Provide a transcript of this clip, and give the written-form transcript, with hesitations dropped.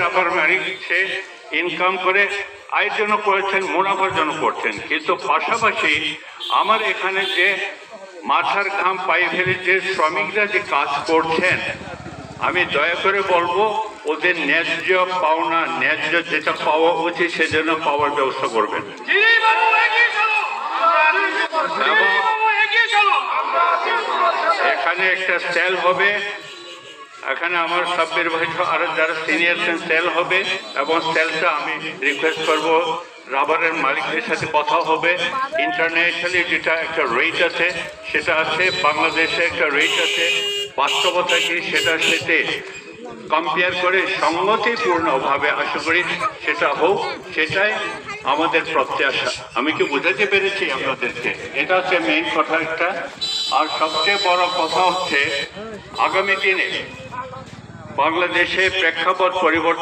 Rubber মালিক সে income করে আয়ের জন্য করেছেন, মুনাফার জন্য করছেন, কিন্তু পাশাপাশি আমার এখানে যে মাথার ঘাম পায়ে ফেলে যে শ্রমিকরা যে কাজ করছেন, আমি দয়া করে বলবো ওদের ন্যায্য পাওনা, ন্যায্য যেটা পাওয়া উচিত সেজন্য পাওয়ার ব্যবস্থা করবেন। এখানে একটা সেল হবে, এখানে আমার সাব্বির ভাই আর যারা সিনিয়র সেল হবে, এবং সেলটা আমি রিকোয়েস্ট করব রাবারের মালিকদের সাথে কথা হবে। ইন্টারন্যাশনালি যেটা একটা রেট আছে সেটা আছে, বাংলাদেশে একটা রেট আছে, বাস্তবতা কি সেটার সাথে কম্পেয়ার করে সংগতিপূর্ণভাবে আশা করি সেটা হোক, সেটাই আমাদের প্রত্যাশা। আমি কি বোঝাতে পেরেছি আপনাদেরকে? এটা হচ্ছে মেইন কথা একটা। আর সবচেয়ে বড় কথা হচ্ছে আগামী দিনে বাংলাদেশে প্রেক্ষাপট পরিবর্তন